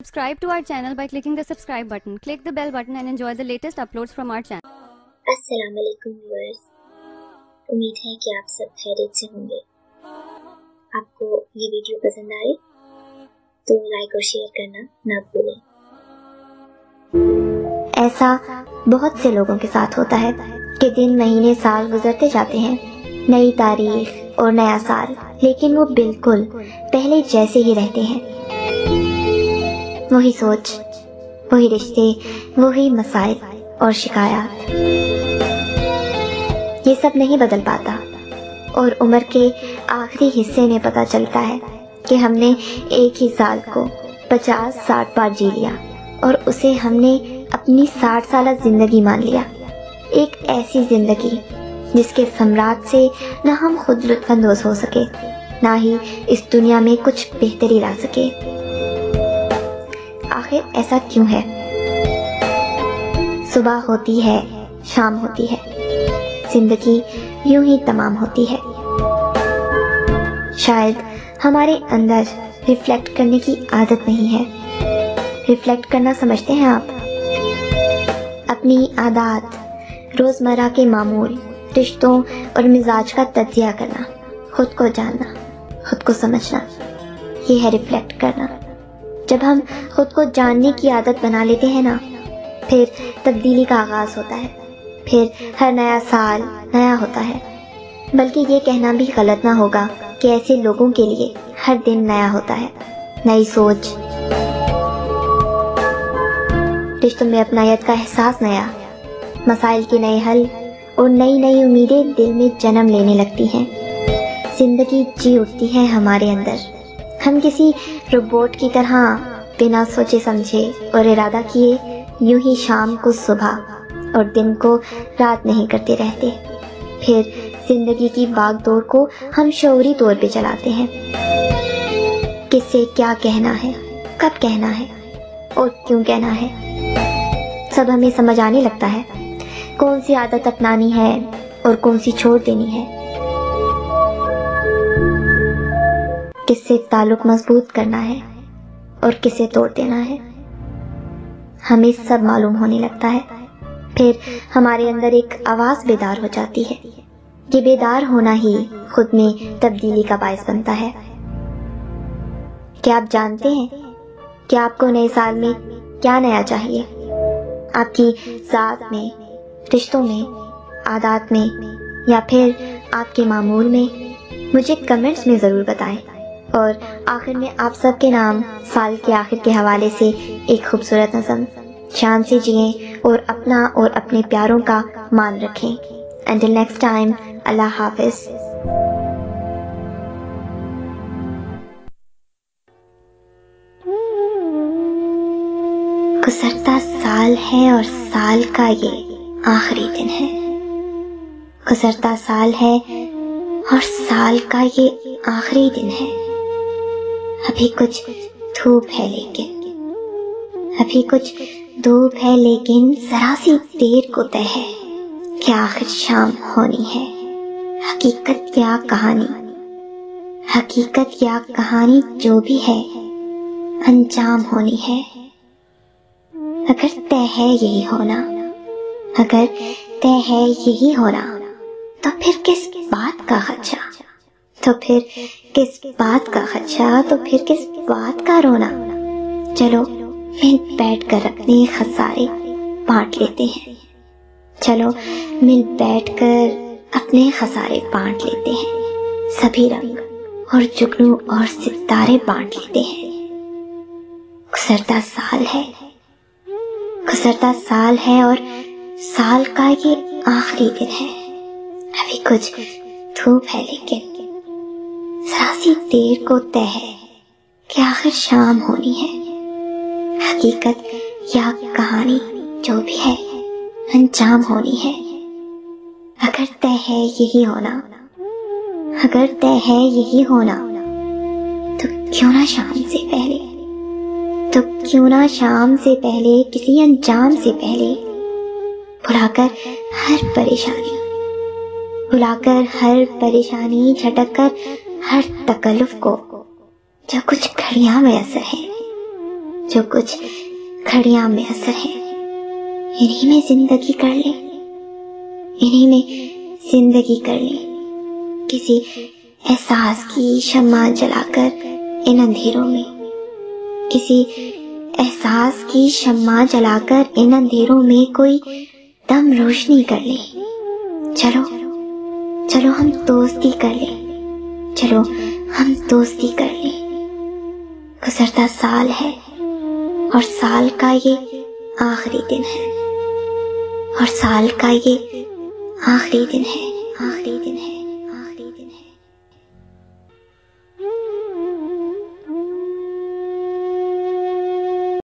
Subscribe to our channel by clicking the subscribe button. Click the bell button and enjoy the latest uploads from our channel. अस्सलाम वालेकुम viewers, उम्मीद है कि आप सब खैरियत से होंगे। आपको ये वीडियो पसंद आए तो लाइक और शेयर करना ना भूलें। ऐसा बहुत से लोगों के साथ होता है कि दिन महीने साल गुजरते जाते हैं, नई तारीख और नया साल, लेकिन वो बिल्कुल पहले जैसे ही रहते हैं। वही सोच, वही रिश्ते, वही मसाइल और शिकायत, ये सब नहीं बदल पाता। और उम्र के आखिरी हिस्से में पता चलता है कि हमने एक ही साल को 50-60 बार जी लिया और उसे हमने अपनी 60 साल जिंदगी मान लिया। एक ऐसी जिंदगी जिसके सम्राट से न हम खुद लुत्फानंदोज हो सके, ना ही इस दुनिया में कुछ बेहतरी ला सके। आखिर ऐसा क्यों है? सुबह होती है, शाम होती है, जिंदगी यूं ही तमाम होती है। शायद हमारे अंदर रिफ्लेक्ट करने की आदत नहीं है। रिफ्लेक्ट करना समझते हैं आप? अपनी आदत, रोजमर्रा के मामूल, रिश्तों और मिजाज का तज्जिया करना, खुद को जानना, खुद को समझना, ये है रिफ्लेक्ट करना। जब हम खुद को जानने की आदत बना लेते हैं ना, फिर तब्दीली का आगाज होता है। फिर हर नया साल नया होता है। बल्कि ये कहना भी गलत ना होगा कि ऐसे लोगों के लिए हर दिन नया होता है। नई सोच, रिश्तों में अपनायत का एहसास नया, मसाइल के नए हल और नई नई उम्मीदें दिल में जन्म लेने लगती हैं। जिंदगी जी उठती है हमारे अंदर। हम किसी रोबोट की तरह बिना सोचे समझे और इरादा किए यूं ही शाम को सुबह और दिन को रात नहीं करते रहते। फिर जिंदगी की बागडोर को हम शऊरी तौर पे चलाते हैं। किससे क्या कहना है, कब कहना है और क्यों कहना है, सब हमें समझ आने लगता है। कौन सी आदत अपनानी है और कौन सी छोड़ देनी है, किससे ताल्लुक मजबूत करना है और किसे तोड़ देना है, हमें सब मालूम होने लगता है। फिर हमारे अंदर एक आवाज बेदार हो जाती है। ये बेदार होना ही खुद में तब्दीली का बायस बनता है। क्या आप जानते हैं कि आपको नए साल में क्या नया चाहिए? आपकी जात में, रिश्तों में, आदत में या फिर आपके मामूल में? मुझे कमेंट्स में ज़रूर बताएं। और आखिर में आप सबके नाम साल के आखिर के हवाले से एक खूबसूरत नज़म। शान से जिएं और अपना और अपने प्यारों का मान रखें। Until next time, अल्लाह हाफिज। गुजरता साल है और साल का ये आखिरी दिन है। गुजरता साल है और साल का ये आखिरी दिन है। अभी कुछ धूप है लेकिन जरा सी देर को तय है कि आखिर शाम होनी है। हकीकत या कहानी जो भी है, अंजाम होनी है। अगर तय है यही होना, तो फिर किस बात का खदशा, तो फिर किस बात का रोना। चलो मिल बैठ कर अपने खसारे बांट लेते हैं। सभी रंग और जुगनू और सितारे बांट लेते हैं। गुजरता साल है और साल का ये आखिरी दिन है। अभी कुछ धूप है लेकिन जरा सी देर को तय है कि आखिर शाम होनी है। हकीकत या कहानी जो भी है, अंजाम होनी है। अगर तय है यही होना, तो क्यों ना शाम से पहले किसी अंजाम से पहले भुलाकर हर परेशानी झटक कर हर तकल्लुफ को, जो कुछ घड़ियां मैसर है, जो कुछ घड़ियां में असर है, इन्हीं में जिंदगी कर ले, इन्हीं में जिंदगी कर ले। किसी एहसास की शम्मा जलाकर इन अंधेरों में, किसी एहसास की शम्मा जलाकर इन अंधेरों में कोई दम रोशनी कर ले। चलो चलो हम दोस्ती कर ले, चलो हम दोस्ती कर ले। गुजरता साल है और साल का ये आखिरी दिन है, और साल का ये आखिरी दिन है, आखिरी